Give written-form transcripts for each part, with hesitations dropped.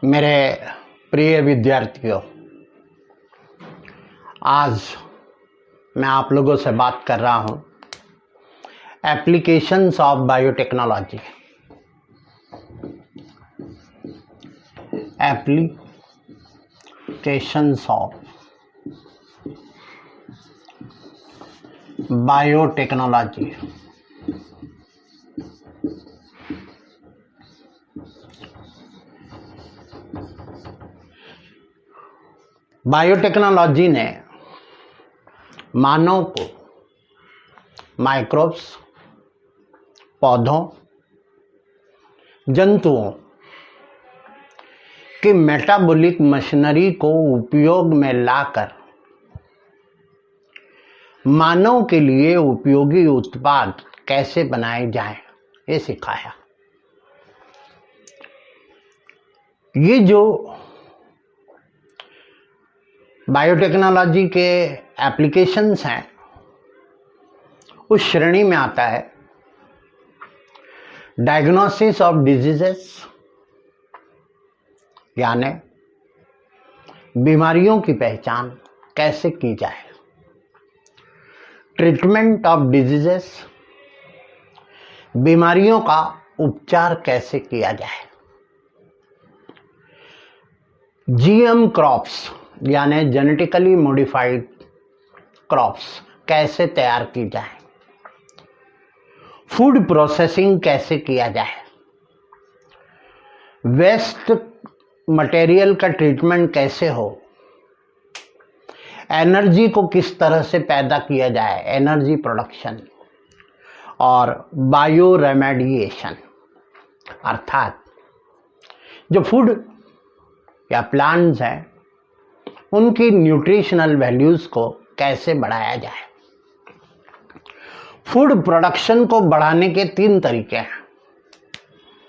मेरे प्रिय विद्यार्थियों, आज मैं आप लोगों से बात कर रहा हूं applications of biotechnology. Applications of biotechnology. Biotechnology ने मानव को माइक्रोब्स, पौधों, जंतुओं की मेटाबॉलिक मशीनरी को उपयोग में लाकर मानव के लिए उपयोगी उत्पाद कैसे बनाए जाएं, ये सिखाया। ये जो बायोटेक्नोलॉजी के एप्लीकेशंस हैं उस श्रेणी में आता है डायग्नोसिस ऑफ डिजीजेस, यानी बीमारियों की पहचान कैसे की जाए। ट्रीटमेंट ऑफ डिजीजेस, बीमारियों का उपचार कैसे किया जाए। जीएम क्रॉप्स यानी जेनेटिकली मॉडिफाइड क्रॉप्स कैसे तैयार की जाए। फूड प्रोसेसिंग कैसे किया जाए। वेस्ट मटेरियल का ट्रीटमेंट कैसे हो। एनर्जी को किस तरह से पैदा किया जाए, एनर्जी प्रोडक्शन। और बायो रेमेडिएशन, अर्थात जो फूड या प्लांट्स हैं उनकी न्यूट्रिशनल वैल्यूज को कैसे बढ़ाया जाए। फूड प्रोडक्शन को बढ़ाने के 3 तरीके हैं।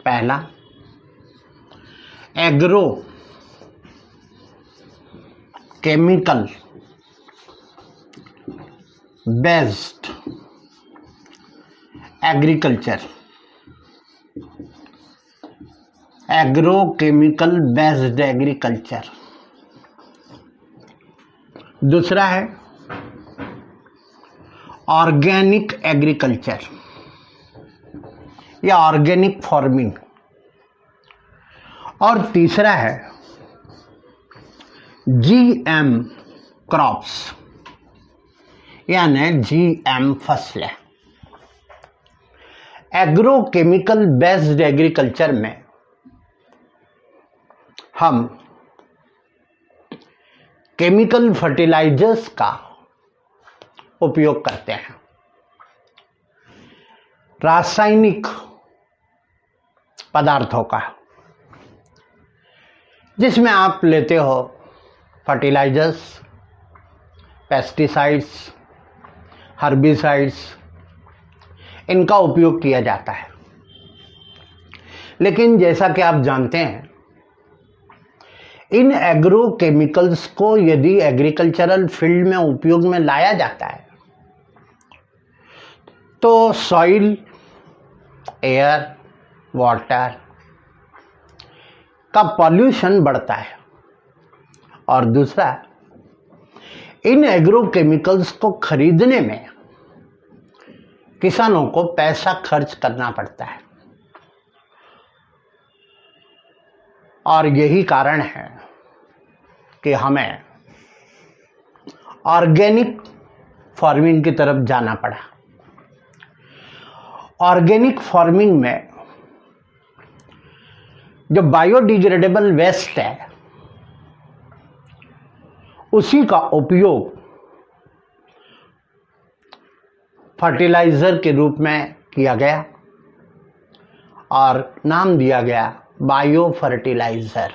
पहला, agro chemical based agriculture. Agro chemical based agriculture. दूसरा है ऑर्गेनिक एग्रीकल्चर या ऑर्गेनिक फार्मिंग। और तीसरा है जीएम क्रॉप्स यानी जीएम फसलें। एग्रो केमिकल बेस्ड एग्रीकल्चर में हम केमिकल फर्टिलाइजर्स का उपयोग करते हैं, रासायनिक पदार्थों का, जिसमें आप लेते हो फर्टिलाइजर्स, पेस्टिसाइड्स, हर्बिसाइड्स, इनका उपयोग किया जाता है। लेकिन जैसा कि आप जानते हैं, इन एग्रो केमिकल्स को यदि एग्रीकल्चरल फील्ड में उपयोग में लाया जाता है तो सॉइल, एयर, वाटर का पॉल्यूशन बढ़ता है। और दूसरा, इन एग्रो केमिकल्स को खरीदने में किसानों को पैसा खर्च करना पड़ता है। और यही कारण है कि हमें ऑर्गेनिक फार्मिंग की तरफ जाना पड़ा। ऑर्गेनिक फार्मिंग में जो बायोडिग्रेडेबल वेस्ट है उसी का उपयोग फर्टिलाइजर के रूप में किया गया और नाम दिया गया बायो फर्टिलाइजर।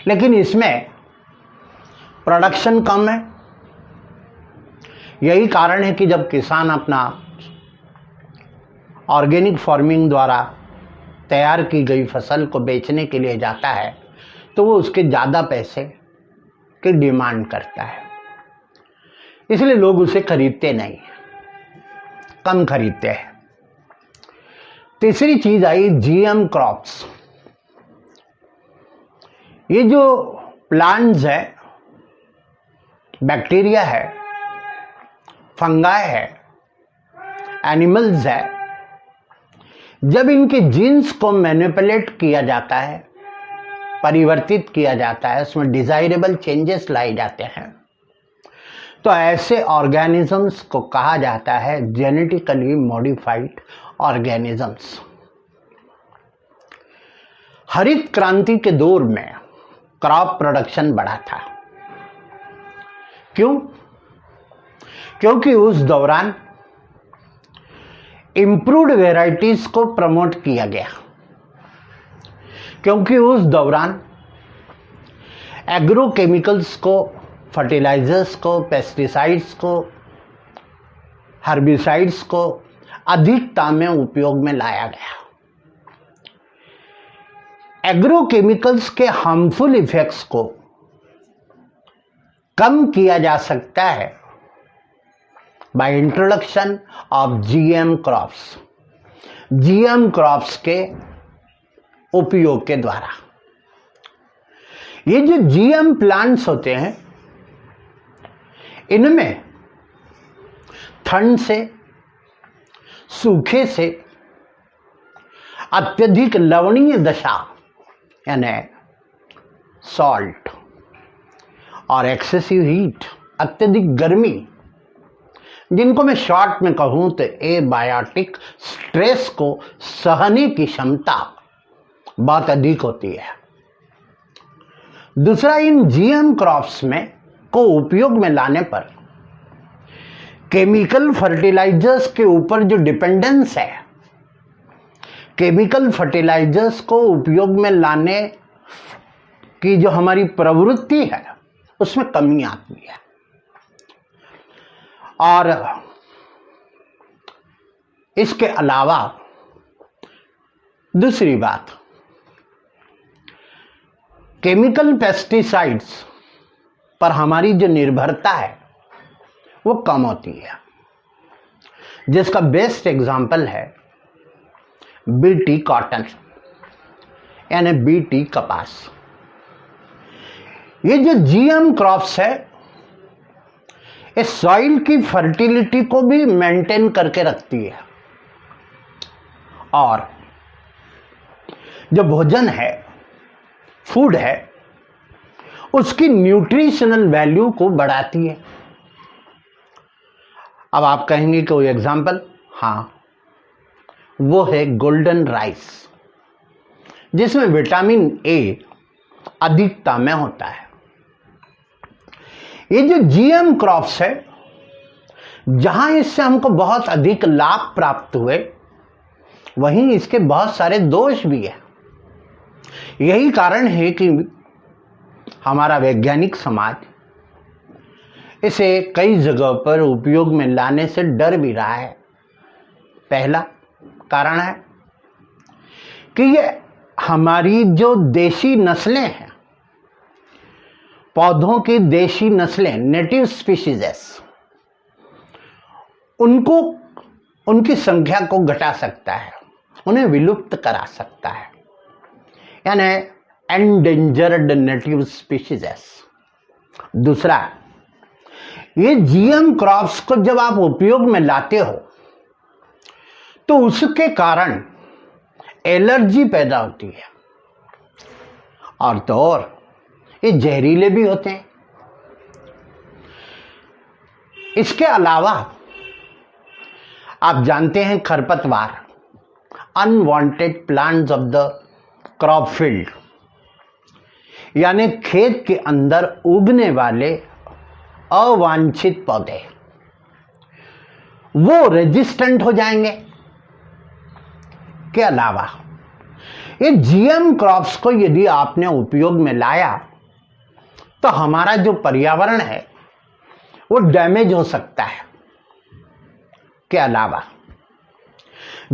लेकिन इसमें प्रोडक्शन कम है। यही कारण है कि जब किसान अपना ऑर्गेनिक फार्मिंग द्वारा तैयार की गई फसल को बेचने के लिए जाता है तो वो उसके ज़्यादा पैसे की डिमांड करता है, इसलिए लोग उसे खरीदते नहीं, कम खरीदते हैं। तीसरी चीज आई जीएम क्रॉप्स ये जो प्लांट्स है, बैक्टीरिया है, फंगाई है, एनिमल्स है, जब इनके जीन्स को मैनिपुलेट किया जाता है, परिवर्तित किया जाता है, उसमें डिजायरेबल चेंजेस लाए जाते हैं, तो ऐसे ऑर्गेनिजम्स को कहा जाता है जेनेटिकली मॉडिफाइड ऑर्गेनिजम्स। हरित क्रांति के दौर में क्रॉप प्रोडक्शन बढ़ा था। क्यों? क्योंकि उस दौरान इंप्रूव्ड वेराइटीज को प्रमोट किया गया, क्योंकि उस दौरान एग्रोकेमिकल्स को, फर्टिलाइजर्स को, पेस्टिसाइड्स को, हर्बिसाइड्स को अधिकता में उपयोग में लाया गया। एग्रोकेमिकल्स के हार्मफुल इफेक्ट्स को कम किया जा सकता है by introduction of GM crops, GM crops के उपयोग के द्वारा। ये जो जीएम प्लांट्स होते हैं, इनमें ठंड से, सूखे से, अत्यधिक लवणीय दशा यानी सॉल्ट और एक्सेसिव हीट, अत्यधिक गर्मी, जिनको मैं शॉर्ट में कहूं तो एबायोटिक स्ट्रेस को सहने की क्षमता बहुत अधिक होती है। दूसरा, इन जीएम क्रॉप्स में को उपयोग में लाने पर केमिकल फर्टिलाइजर्स के ऊपर जो डिपेंडेंस है, केमिकल फर्टिलाइजर्स को उपयोग में लाने की जो हमारी प्रवृत्ति है, उसमें कमी आती है। और इसके अलावा दूसरी बात, केमिकल पेस्टिसाइड्स पर हमारी जो निर्भरता है वो कम होती है, जिसका बेस्ट एग्जाम्पल है बीटी कॉटन यानी बीटी कपास। ये जो जीएम क्रॉप्स है, इस सॉइल की फर्टिलिटी को भी मेंटेन करके रखती है और जो भोजन है, फूड है, उसकी न्यूट्रिशनल वैल्यू को बढ़ाती है। अब आप कहेंगे कोई एग्जाम्पल? हाँ, वो है गोल्डन राइस, जिसमें विटामिन ए अधिकता में होता है। ये जो जीएम क्रॉप्स है, जहां इससे हमको बहुत अधिक लाभ प्राप्त हुए, वहीं इसके बहुत सारे दोष भी है। यही कारण है कि हमारा वैज्ञानिक समाज इसे कई जगह पर उपयोग में लाने से डर भी रहा है। पहला कारण है कि ये हमारी जो देशी नस्लें हैं, पौधों की देशी नस्लें, नेटिव स्पीशीज, उनको, उनकी संख्या को घटा सकता है, उन्हें विलुप्त करा सकता है, यानी एंडेंजर्ड नेटिव स्पीशीज। दूसरा, ये जीएम क्रॉप्स को जब आप उपयोग में लाते हो तो उसके कारण एलर्जी पैदा होती है, और तो और ये जहरीले भी होते हैं। इसके अलावा आप जानते हैं खरपतवार, unwanted plants of the crop field, यानी खेत के अंदर उगने वाले अवांछित पौधे, वो रेजिस्टेंट हो जाएंगे। के अलावा ये जीएम क्रॉप्स को यदि आपने उपयोग में लाया तो हमारा जो पर्यावरण है वो डैमेज हो सकता है। के अलावा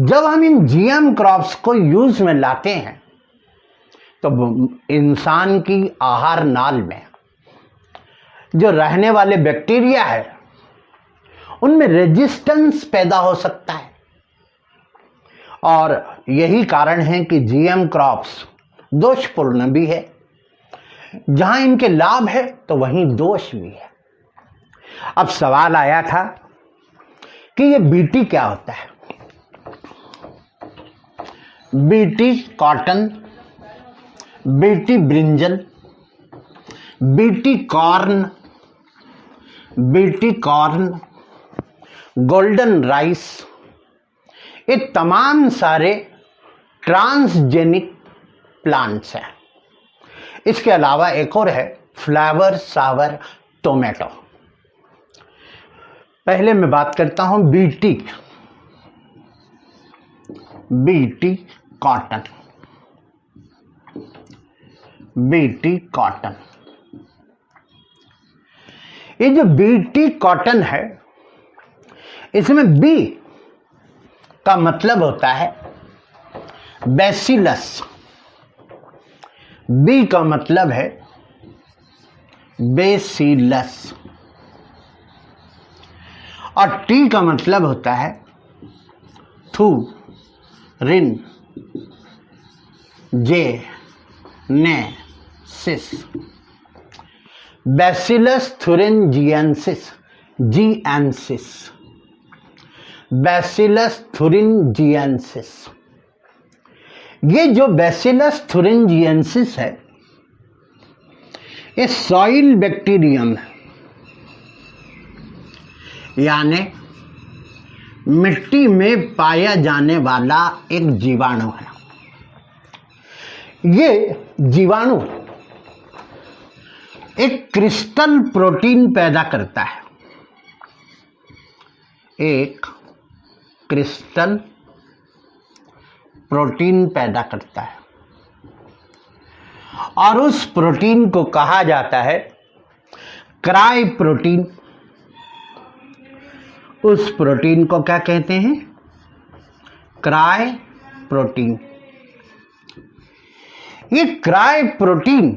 जब हम इन जीएम क्रॉप्स को यूज में लाते हैं तो इंसान की आहार नाल में जो रहने वाले बैक्टीरिया है, उनमें रेजिस्टेंस पैदा हो सकता है, और यही कारण है कि जीएम क्रॉप्स दोषपूर्ण भी है, जहां इनके लाभ है तो वहीं दोष भी है। अब सवाल आया था कि ये बीटी क्या होता है। BT cotton, BT brinjal, BT corn, golden rice, ये तमाम सारे ट्रांसजेनिक प्लांट्स हैं। इसके अलावा एक और है फ्लावर सावर टोमेटो। पहले मैं बात करता हूं बीटी कॉटन। बीटी कॉटन, ये जो बीटी कॉटन है, इसमें बी का मतलब होता है बैसिलस। बी का मतलब है बेसिलस और टी का मतलब होता है थुरिनजेनेसिस। बैसिलस थुरिनजिएंसिस, जीएंसिस, बैसिलस थुरिनजिएंसिस। ये जो बैसिलस थुरिनजिएंसिस है, ये सॉइल बैक्टीरियम है, यानी मिट्टी में पाया जाने वाला एक जीवाणु है। ये जीवाणु एक क्रिस्टल प्रोटीन पैदा करता है, एक क्रिस्टल प्रोटीन पैदा करता है और उस प्रोटीन को कहा जाता है क्राई प्रोटीन। उस प्रोटीन को क्या कहते हैं? Cry protein. ये क्राई प्रोटीन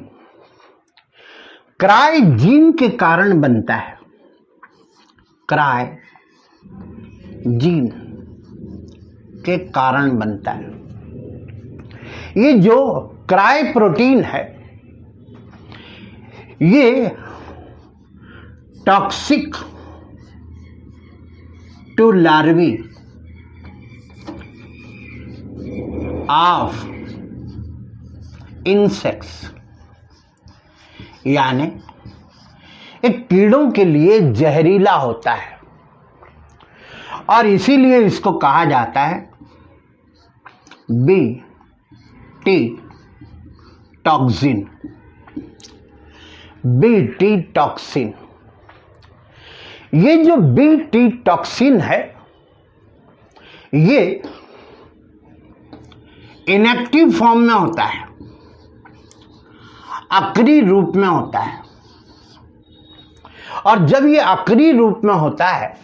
क्राई जीन के कारण बनता है। क्राई जीन के कारण बनता है। ये जो क्राई प्रोटीन है, ये toxic to larvae of insects, यानी एक कीड़ों के लिए जहरीला होता है और इसीलिए इसको कहा जाता है बीटी टॉक्सिन। BT toxin. ये जो बीटी टॉक्सिन है, ये इनएक्टिव फॉर्म में होता है, अक्रिय रूप में होता है। और जब ये अक्रिय रूप में होता है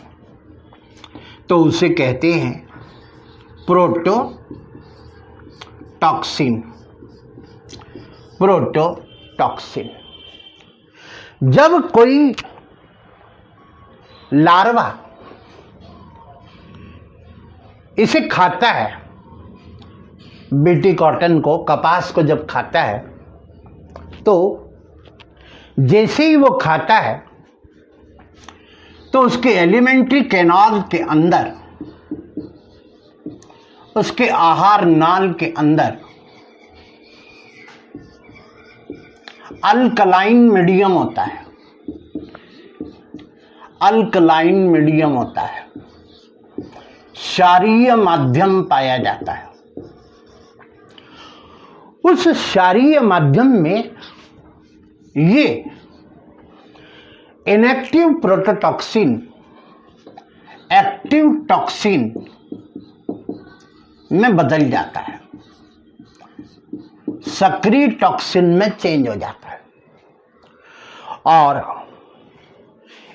तो उसे कहते हैं प्रोटोटॉक्सिन। प्रोटोटॉक्सिन। जब कोई लार्वा इसे खाता है, बीटी कॉटन को, कपास को जब खाता है, तो जैसे ही वो खाता है तो उसके एलिमेंट्री कैनाल के अंदर, उसके आहार नाल के अंदर अल्कलाइन मीडियम होता है। अल्कलाइन मीडियम होता है, क्षारीय माध्यम पाया जाता है। उस क्षारीय माध्यम में ये इनएक्टिव प्रोटोटॉक्सिन एक्टिव टॉक्सिन में बदल जाता है, सक्रिय टॉक्सिन में चेंज हो जाता है और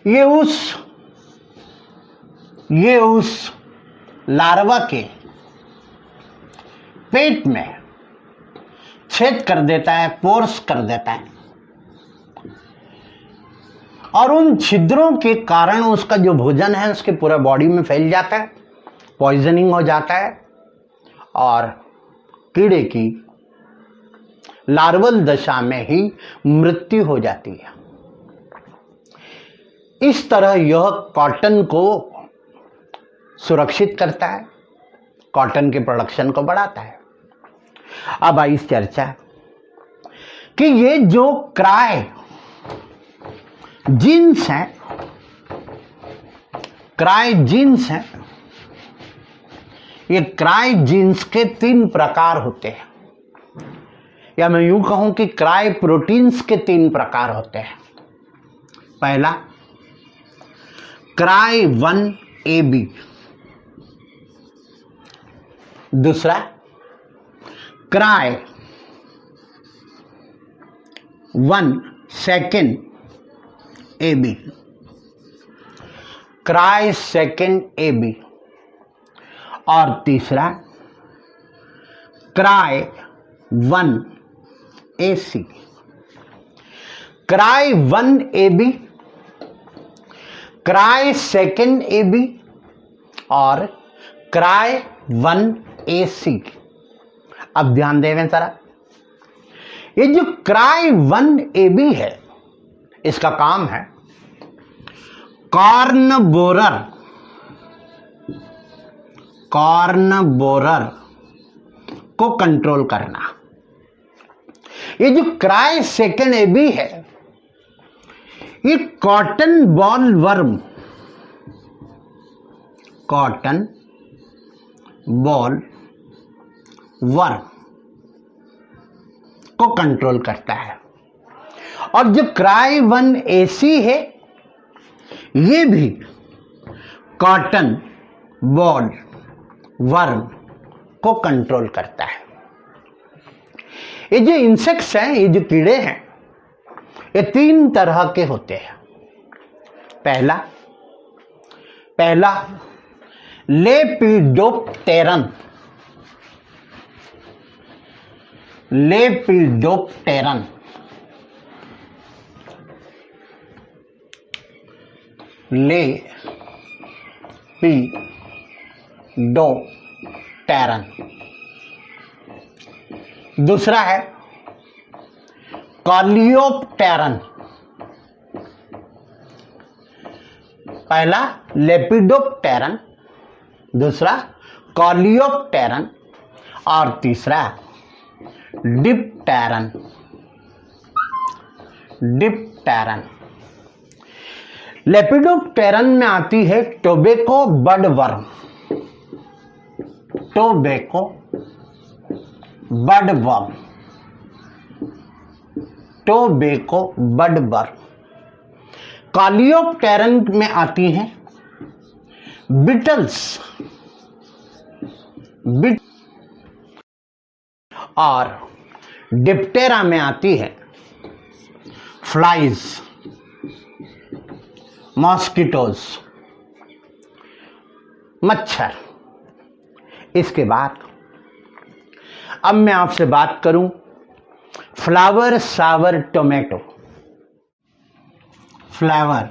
ये उस लार्वा के पेट में छेद कर देता है, पोर्स कर देता है और उन छिद्रों के कारण उसका जो भोजन है उसके पूरा बॉडी में फैल जाता है, पॉइजनिंग हो जाता है और कीड़े की लार्वल दशा में ही मृत्यु हो जाती है। इस तरह यह कॉटन को सुरक्षित करता है, कॉटन के प्रोडक्शन को बढ़ाता है। अब आई इस चर्चा कि ये जो क्राय जीन्स हैं, क्राय जीन्स हैं, ये क्राय जीन्स के 3 प्रकार होते हैं, या मैं यूं कहूं कि क्राय प्रोटीन्स के 3 प्रकार होते हैं। पहला क्राय 1AB, दूसरा क्राय 1AB, क्राय 2AB, और तीसरा cry 1AC। Cry 1AB, cry 2AB और क्राय 1AC। अब ध्यान देवें जरा, ये जो क्राय 1AB है, इसका काम है कॉर्न बोरर को कंट्रोल करना। ये जो क्राय 2AB है, ये कॉटन बॉल वर्म को कंट्रोल करता है। और जो क्राय 1AC है, ये भी कॉटन बॉल वर्म को कंट्रोल करता है। ये जो इंसेक्ट्स हैं, ये जो कीड़े हैं, ये 3 तरह के होते हैं। पहला लेपिडोप्टेरन, दूसरा है कॉलियोप्टेरन। पहला लेपिडोप्टेरन, दूसरा कॉलियोप्टेरन और तीसरा डिप्टेरन। लेपिडोप्टेरन में आती है टोबैको बड वर्म, कॉलियोप्टेरन में आती हैं बिटल्स, और डिप्टेरा में आती है फ्लाइज, मॉस्किटोज, मच्छर। इसके बाद अब मैं आपसे बात करूं फ्लावर सावर टोमेटो। फ्लावर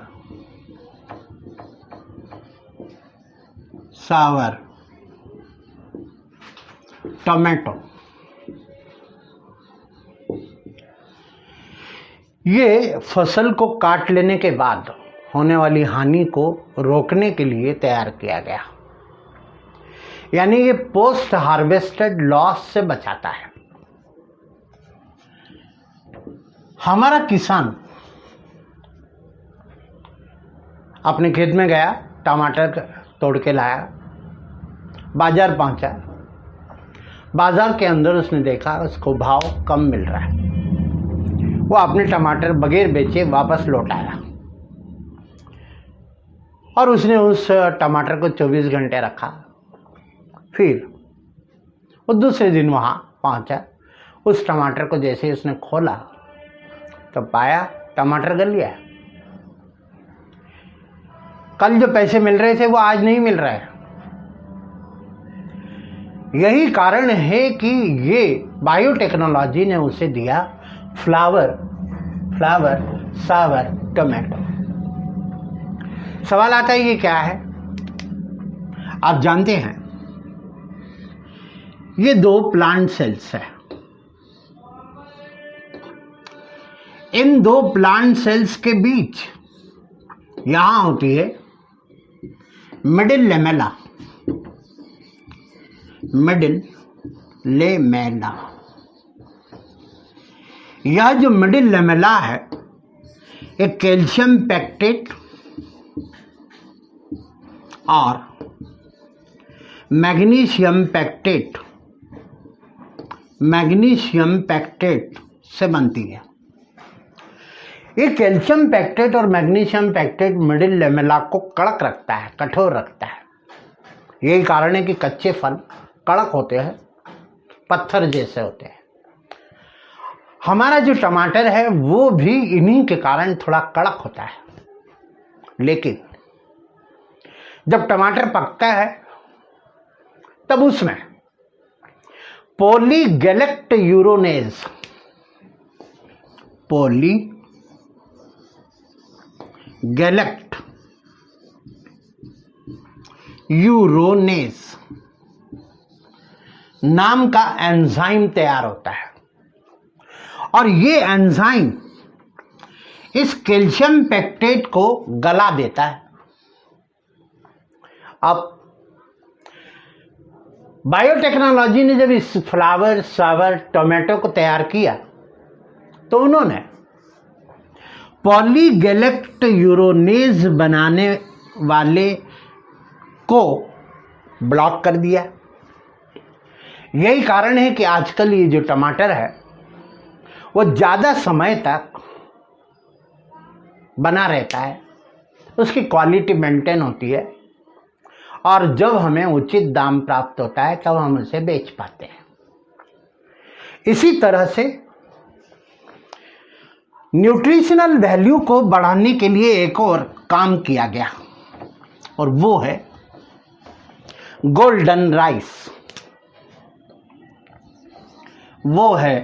सावर टोमेटो, ये फसल को काट लेने के बाद होने वाली हानि को रोकने के लिए तैयार किया गया, यानी ये पोस्ट हार्वेस्टेड लॉस से बचाता है। हमारा किसान अपने खेत में गया, टमाटर तोड़ के लाया, बाजार पहुंचा, बाजार के अंदर उसने देखा उसको भाव कम मिल रहा है। वो अपने टमाटर बगैर बेचे वापस लौट आया और उसने उस टमाटर को 24 घंटे रखा। फिर वो दूसरे दिन वहाँ पहुँचा, उस टमाटर को जैसे ही उसने खोला तो पाया टमाटर गल गया। कल जो पैसे मिल रहे थे वो आज नहीं मिल रहे। यही कारण है कि ये बायोटेक्नोलॉजी ने उसे दिया फ्लावर सावर टोमेटो। सवाल आता है ये क्या है? आप जानते हैं ये 2 प्लांट सेल्स है। इन दो प्लांट सेल्स के बीच यहां होती है मिडिल लेमेला। मिडिल लेमेला, यह जो मिडिल लेमेला है एक कैल्शियम पेक्टेट और मैग्नीशियम पेक्टेट से बनती है। ये कैल्शियम पेक्टेट और मैग्नीशियम पेक्टेट मिडिल लेमेला को कड़क रखता है, कठोर रखता है। यही कारण है कि कच्चे फल कड़क होते हैं, पत्थर जैसे होते हैं। हमारा जो टमाटर है वो भी इन्हीं के कारण थोड़ा कड़क होता है। लेकिन जब टमाटर पकता है तब उसमें पॉलीगैलेक्ट यूरोनेज नाम का एंजाइम तैयार होता है और ये एंजाइम इस कैल्शियम पेक्टेट को गला देता है। अब बायोटेक्नोलॉजी ने जब इस फ्लावर सावर टोमेटो को तैयार किया तो उन्होंने पॉलीगैलेक्ट यूरोनेज बनाने वाले को ब्लॉक कर दिया। यही कारण है कि आजकल ये जो टमाटर है वो ज़्यादा समय तक बना रहता है, उसकी क्वालिटी मेंटेन होती है और जब हमें उचित दाम प्राप्त होता है तब हम उसे बेच पाते हैं। इसी तरह से न्यूट्रिशनल वैल्यू को बढ़ाने के लिए एक और काम किया गया और वो है गोल्डन राइस। वो है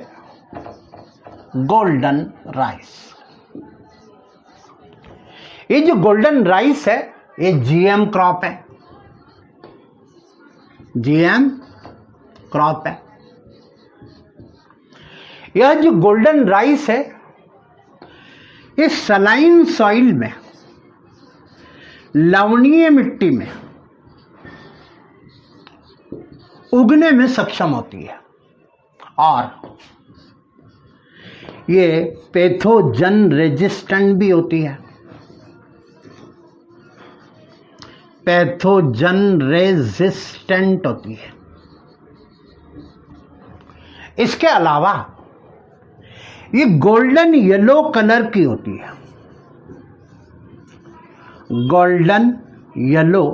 गोल्डन राइस। ये जो गोल्डन राइस है ये जीएम क्रॉप है, जीएम क्रॉप है। यह जो गोल्डन राइस है ये सलाइन सॉइल में, लवणीय मिट्टी में उगने में सक्षम होती है और ये पैथोजन रेजिस्टेंट भी होती है। पैथोजन रेजिस्टेंट होती है। इसके अलावा ये गोल्डन येलो कलर की होती है। गोल्डन येलो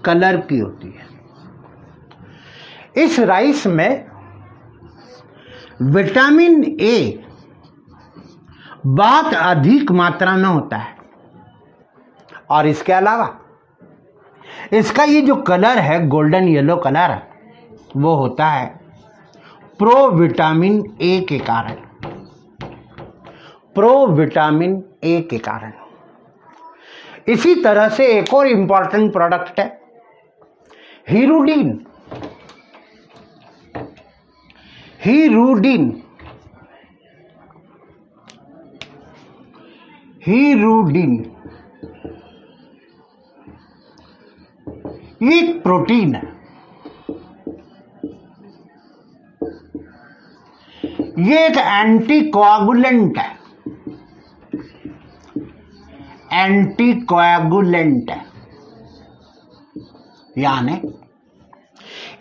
कलर की होती है। इस राइस में विटामिन ए बहुत अधिक मात्रा में होता है और इसके अलावा इसका ये जो कलर है गोल्डन येलो कलर वो होता है प्रोविटामिन ए के कारण। प्रोविटामिन ए के कारण। इसी तरह से एक और इंपॉर्टेंट प्रोडक्ट है हीरुडीन। हीरुडीन ये एक प्रोटीन है। ये एक एंटीकोआगुलेंट है। एंटीकोआगुलेंट है यानी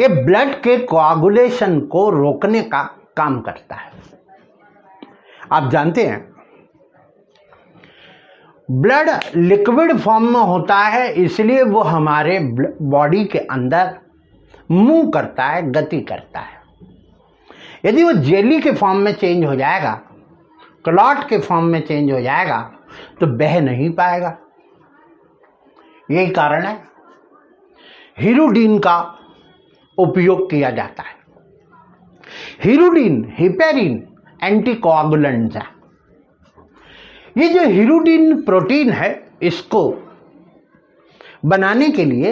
ये ब्लड के कोआगुलेशन को रोकने का काम करता है। आप जानते हैं ब्लड लिक्विड फॉर्म में होता है, इसलिए वो हमारे बॉडी के अंदर मूव करता है, गति करता है। यदि वो जेली के फॉर्म में चेंज हो जाएगा, क्लॉट के फॉर्म में चेंज हो जाएगा तो बह नहीं पाएगा। यही कारण है हीरुडीन का उपयोग किया जाता है। हीरुडीन, हिपेरिन एंटीकोआगुलेंट है। ये जो हीरुडीन प्रोटीन है इसको बनाने के लिए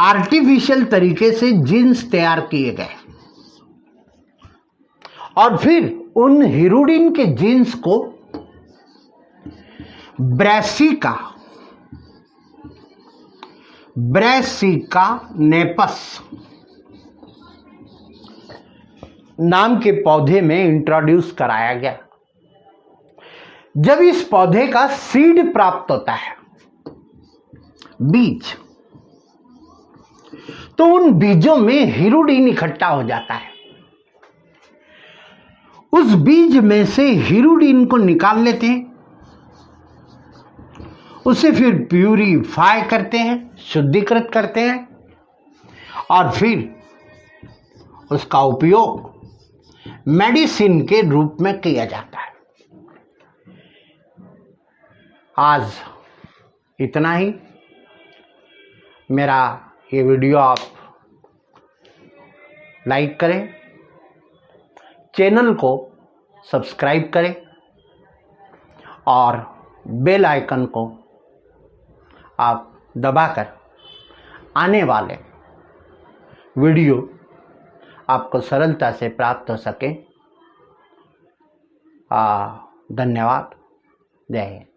आर्टिफिशियल तरीके से जीन्स तैयार किए गए और फिर उन हिरुडिन के जीन्स को ब्रैसिका नेपस नाम के पौधे में इंट्रोड्यूस कराया गया। जब इस पौधे का सीड प्राप्त होता है, बीज, तो उन बीजों में हिरुडिन इकट्ठा हो जाता है। उस बीज में से हिरुडिन को निकाल लेते हैं, उसे फिर प्यूरिफाई करते हैं, शुद्धिकृत करते हैं, और फिर उसका उपयोग मेडिसिन के रूप में किया जाता है। आज इतना ही। मेरा ये वीडियो आप लाइक करें, चैनल को सब्सक्राइब करें और बेल आइकन को आप दबाकर आने वाले वीडियो आपको सरलता से प्राप्त हो सके। धन्यवाद। जय हिंद।